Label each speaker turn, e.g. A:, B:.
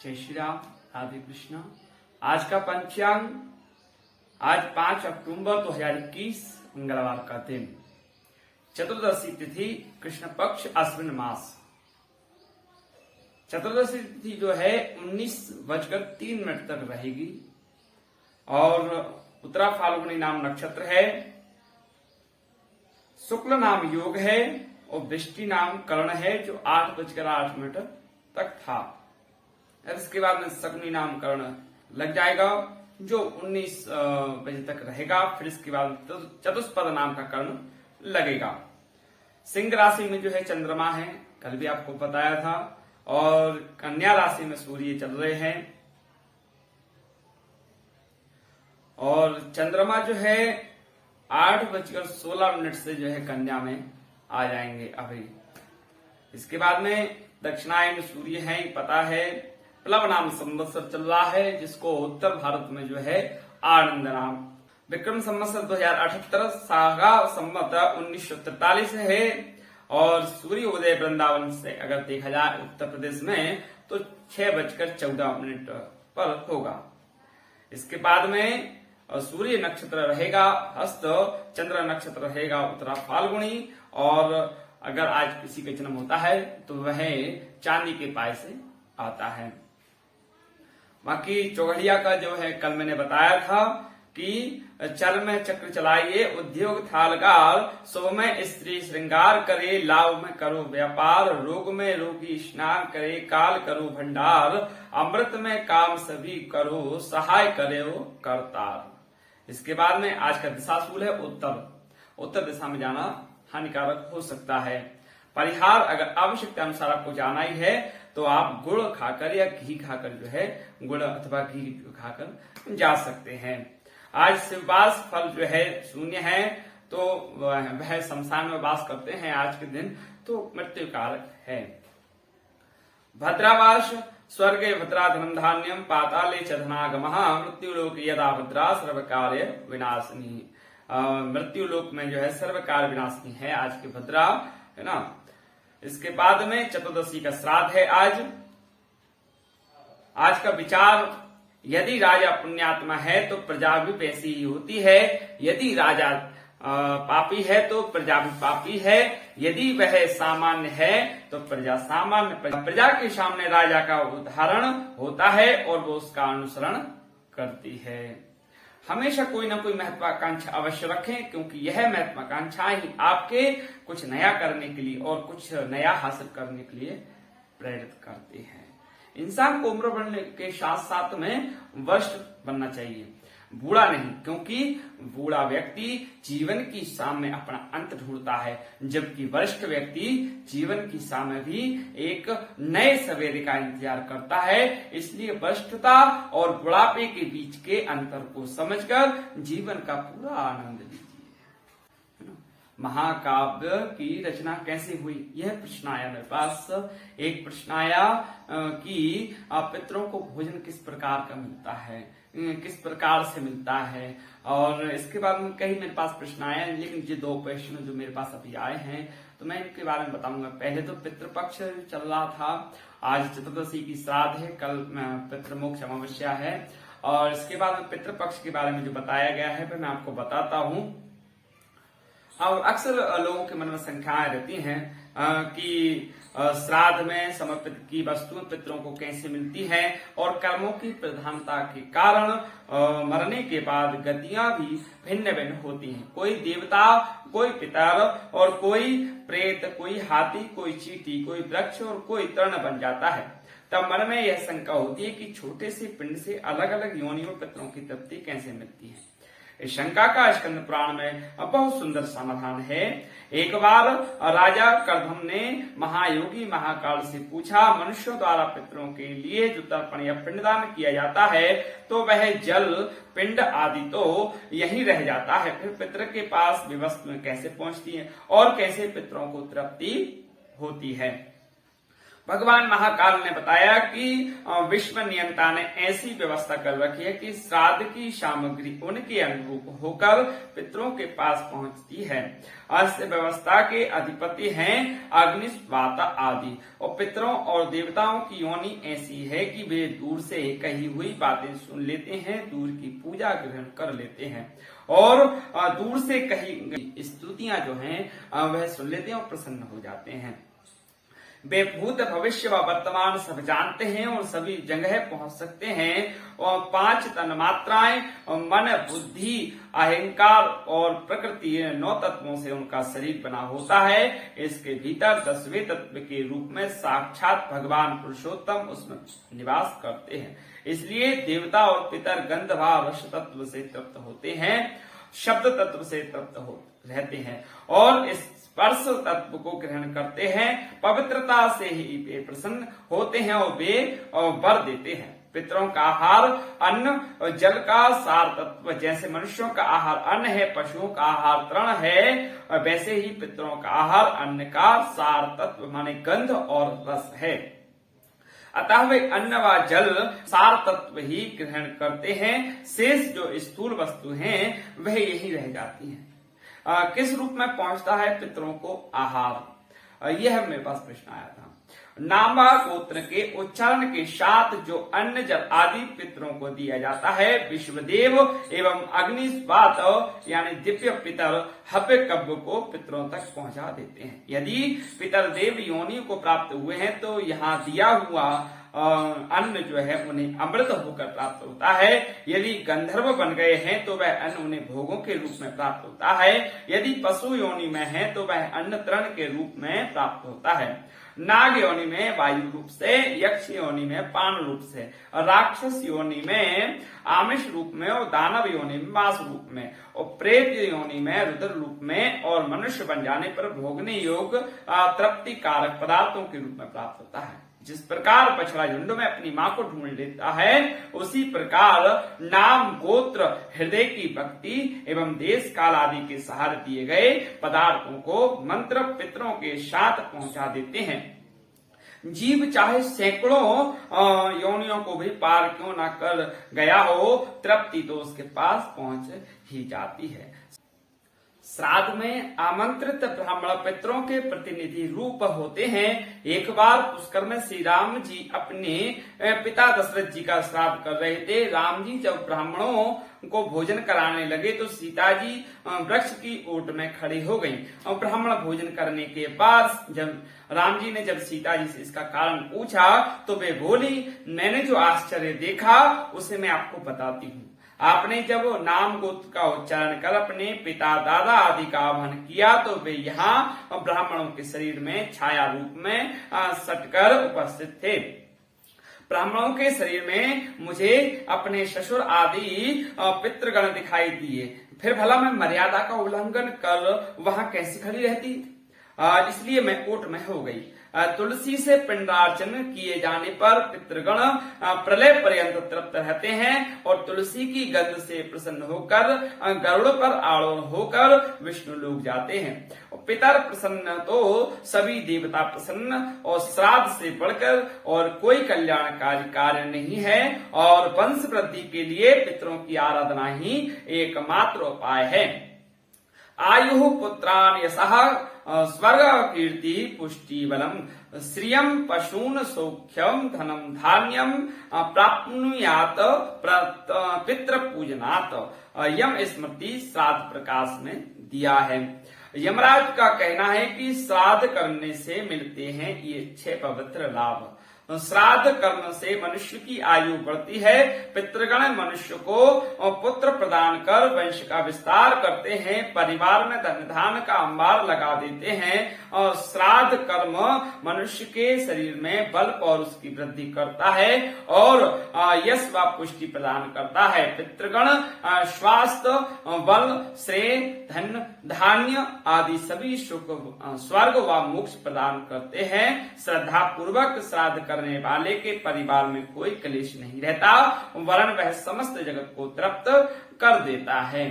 A: जय श्री राम, राधे कृष्णा। आज का पंचांग, आज 5 अक्टूबर 2021 मंगलवार का दिन, चतुर्दशी तिथि, कृष्ण पक्ष, अश्विन मास। चतुर्दशी तिथि जो है 19:03 तक रहेगी और उत्तरा फाल्गुनी नाम नक्षत्र है, शुक्ल नाम योग है और वृष्टि नाम कर्ण है जो 8:08 तक था। इसके बाद में शकुनी नाम कर्ण लग जाएगा जो 19 बजे तक रहेगा। फिर इसके बाद चतुष्पद नाम का कर्ण लगेगा। सिंह राशि में जो है चंद्रमा है, कल भी आपको बताया था, और कन्या राशि में सूर्य चल रहे हैं और चंद्रमा जो है 8:16 से जो है कन्या में आ जाएंगे अभी। इसके बाद में दक्षिणायन सूर्य है, पता है, प्लव नाम संवत्सर चल रहा है जिसको उत्तर भारत में जो है आनंद नाम, विक्रम संवत्सर 2078, सागा संवत 1943 है और सूर्य उदय वृंदावन से अगर देखा जाए उत्तर प्रदेश में तो 6:14 पर होगा। इसके बाद में सूर्य नक्षत्र रहेगा हस्त, चंद्र नक्षत्र रहेगा उत्तरा फाल्गुनी, और अगर आज किसी का जन्म होता है तो वह चांदी के पाए से आता है। बाकी चौघड़िया का जो है कल मैंने बताया था कि चल में चक्र चलाइए, उद्योग थालगार, शुभ में स्त्री श्रृंगार करे, लाभ में करो व्यापार, रोग में रोगी स्नान करे, काल करो भंडार, अमृत में काम सभी करो, सहाय करे करतार। इसके बाद में आज का दिशाशूल है उत्तर दिशा में जाना हानिकारक हो सकता है। परिहार, अगर आवश्यकता अनुसार आपको जाना ही है तो आप गुड़ खाकर या घी खाकर जो है, गुड़ अथवा घी खाकर जा सकते हैं। आज शिववास फल जो है शून्य है, तो वह शमशान में वास करते हैं आज के दिन, तो मृत्यु कारक है। भद्रावास, स्वर्गे भद्रा धनम धान्यम, पाताले च धनागमः, मृत्युलोक यदा भद्रा सर्व कार्य विनाशिनी। मृत्यु लोक में जो है सर्व कार्य विनाशिनी है आज की भद्रा, है ना। इसके बाद में चतुर्दशी का श्राद्ध है आज का विचार, यदि राजा पुण्यात्मा है तो प्रजा भी वैसी ही होती है, यदि राजा पापी है तो प्रजा भी पापी है, यदि वह सामान्य है तो प्रजा सामान्य। प्रजा के सामने राजा का उदाहरण होता है और वो उसका अनुसरण करती है। हमेशा कोई ना कोई महत्वाकांक्षा अवश्य रखें, क्योंकि यह महत्वाकांक्षाएं ही आपके कुछ नया करने के लिए और कुछ नया हासिल करने के लिए प्रेरित करती है। इंसान को उम्र बढ़ने के साथ साथ में वरिष्ठ बनना चाहिए, बूढ़ा नहीं, क्योंकि बूढ़ा व्यक्ति जीवन की शाम में अपना अंत ढूंढता है, जबकि वरिष्ठ व्यक्ति जीवन की शाम में भी एक नए सवेरे का इंतजार करता है। इसलिए वरिष्ठता और बुढ़ापे के बीच के अंतर को समझकर जीवन का पूरा आनंद लीजिए। महाकाव्य की रचना कैसे हुई, यह प्रश्न आया मेरे पास। एक प्रश्न आया कि पितरों को भोजन किस प्रकार का मिलता है, किस प्रकार से मिलता है, और इसके बाद में कई मेरे पास प्रश्न आए, लेकिन ये 2 प्रश्न जो मेरे पास अभी आए हैं तो मैं इनके बारे में बताऊंगा। पहले तो पितृपक्ष चल रहा था, आज चतुर्दशी की श्राद्ध है, कल पितृमोक्ष अमावस्या है, और इसके बाद में पितृपक्ष के बारे में जो बताया गया है मैं आपको बताता हूँ। और अक्सर लोगों के मन में शंकाएं रहती हैं कि श्राद्ध में समर्पित की वस्तुएं पितरों को कैसे मिलती हैं, और कर्मों की प्रधानता के कारण मरने के बाद गतियां भी भिन्न भिन्न होती हैं। कोई देवता, कोई पितर और कोई प्रेत, कोई हाथी, कोई चींटी, कोई वृक्ष और कोई तृण बन जाता है। तब मन में यह शंका होती है कि छोटे से पिंड से अलग अलग योनियों पितरों की तृप्ति कैसे मिलती है। इस शंका का स्कंद पुराण में बहुत सुंदर समाधान है। एक बार राजा कर्दम ने महायोगी महाकाल से पूछा, मनुष्यों द्वारा पितरों के लिए जो तर्पण या पिंडदान किया जाता है तो वह जल, पिंड आदि तो यही रह जाता है, फिर पितर के पास वे वस्तुएं कैसे पहुंचती हैं और कैसे पितरों को तृप्ति होती है। भगवान महाकाल ने बताया कि विश्व नियंता ने ऐसी व्यवस्था कर रखी है कि श्राद्ध की सामग्री उनके अनुरूप होकर पितरों के पास पहुंचती है। इस व्यवस्था के अधिपति हैं अग्निस्वाता आदि, और पितरों और देवताओं की योनि ऐसी है कि वे दूर से कही हुई बातें सुन लेते हैं, दूर की पूजा ग्रहण कर लेते हैं और दूर से कही गई स्तुतियां जो हैं वह सुन लेते हैं और प्रसन्न हो जाते हैं। वे भूत भविष्य व वर्तमान सब जानते हैं और सभी जगह पहुंच सकते हैं और 5 तन्मात्राएं मन, बुद्धि, अहंकार और प्रकृति 9 तत्वों से उनका शरीर बना होता है। इसके भीतर 10वें तत्व के रूप में साक्षात भगवान पुरुषोत्तम उसमें निवास करते हैं। इसलिए देवता और पितर गंध व रस तत्व से तृप्त होते हैं, शब्द तत्व से तृप्त रहते हैं और इस स्पर्श तत्व को ग्रहण करते हैं। पवित्रता से ही वे प्रसन्न होते हैं और वे वर देते हैं। पितरों का आहार अन्न और जल का सार तत्व, जैसे मनुष्यों का आहार अन्न है, पशुओं का आहार तृण है, और वैसे ही पितरों का आहार अन्न का सार तत्व माने गंध और रस है। अतः वे अन्न व जल सार तत्व ही ग्रहण करते हैं। शेष जो स्थूल वस्तु हैं वह यही रह जाती हैं। किस रूप में पहुंचता है पितरों को आहार? यह मेरे पास प्रश्न आया था। नाम व गोत्र के उच्चारण के साथ जो अन्न जल आदि पितरों को दिया जाता है, विश्वदेव एवं अग्निस्वात यानी दिव्य पितर हव्य कव्य को पितरों तक पहुंचा देते हैं। यदि पितर देव योनि को प्राप्त हुए हैं तो यहाँ दिया हुआ अन्न जो है उन्हें अमृत होकर प्राप्त होता है। यदि गंधर्व बन गए हैं तो वह अन्न उन्हें भोगों के रूप में प्राप्त होता है। यदि पशु योनि में है तो वह अन्न तृण के रूप में प्राप्त होता है। नाग योनि में वायु रूप से, यक्ष योनि में पान रूप से, और राक्षस योनि में आमिष रूप में, और दानव योनि में मांस रूप में, और प्रेत योनि में रुद्र रूप में, और मनुष्य बन जाने पर भोगने योग्य तृप्ति कारक पदार्थों के रूप में प्राप्त होता है। जिस प्रकार बछड़ा झुंड में अपनी मां को ढूंढ लेता है, उसी प्रकार नाम, गोत्र, हृदय की भक्ति एवं देश काल आदि के सहारे दिए गए पदार्थों को मंत्र पितरों के साथ पहुंचा देते हैं। जीव चाहे सैकड़ों योनियों को भी पार क्यों ना कर गया हो, तृप्ति तो उसके पास पहुंच ही जाती है। श्राद्ध में आमंत्रित ब्राह्मण पितरों के प्रतिनिधि रूप होते हैं। एक बार पुष्कर में श्री राम जी अपने पिता दशरथ जी का श्राद्ध कर रहे थे। राम जी जब ब्राह्मणों को भोजन कराने लगे तो सीता जी वृक्ष की ओट में खड़ी हो गईं और ब्राह्मण भोजन करने के बाद जब राम जी ने जब सीता जी से इसका कारण पूछा तो वे बोली, मैंने जो आश्चर्य देखा उसे मैं आपको बताती हूँ। आपने जब नाम गोत्र का उच्चारण कर अपने पिता दादा आदि का आह्वान किया तो वे यहाँ ब्राह्मणों के शरीर में छाया रूप में सटकर उपस्थित थे। ब्राह्मणों के शरीर में मुझे अपने ससुर आदि पितृगण दिखाई दिए। फिर भला मैं मर्यादा का उल्लंघन कर वहां कैसे खड़ी रहती? इसलिए मैं ओट में हो गई। तुलसी से पिंडार्चन किए जाने पर पितृगण प्रलय पर्यंत तृप्त रहते हैं और तुलसी की गंध से प्रसन्न होकर गरुड़ पर आरोहण होकर विष्णु लोक जाते हैं। पितर प्रसन्न तो सभी देवता प्रसन्न, और श्राद्ध से बढ़कर और कोई कल्याणकारी कार्य नहीं है, और वंश वृद्धि के लिए पितरों की आराधना ही एकमात्र उपाय है। आयु पुत्रान यशः स्वर्ग कीर्ति पुष्टि बलम श्रियम पशून सौख्यम धनम धान्यम प्राप्नुयात पितृ पूजनात्। यम स्मृति श्राद्ध प्रकाश में दिया है। यमराज का कहना है कि श्राद्ध करने से मिलते हैं ये 6 पवित्र लाभ। श्राद्ध कर्म से मनुष्य की आयु बढ़ती है। पितृगण मनुष्य को पुत्र प्रदान कर वंश का विस्तार करते हैं, परिवार में धन धान का अंबार लगा देते हैं, और श्राद्ध कर्म मनुष्य के शरीर में बल और उसकी वृद्धि करता है और यश व पुष्टि प्रदान करता है। पितृगण स्वास्थ्य, बल, श्रेय, धन धान्य आदि सभी सुख, स्वर्ग व मोक्ष प्रदान करते हैं। श्रद्धा पूर्वक श्राद्ध करने वाले के परिवार में कोई क्लेश नहीं रहता, वरन वह समस्त जगत को तृप्त कर देता है।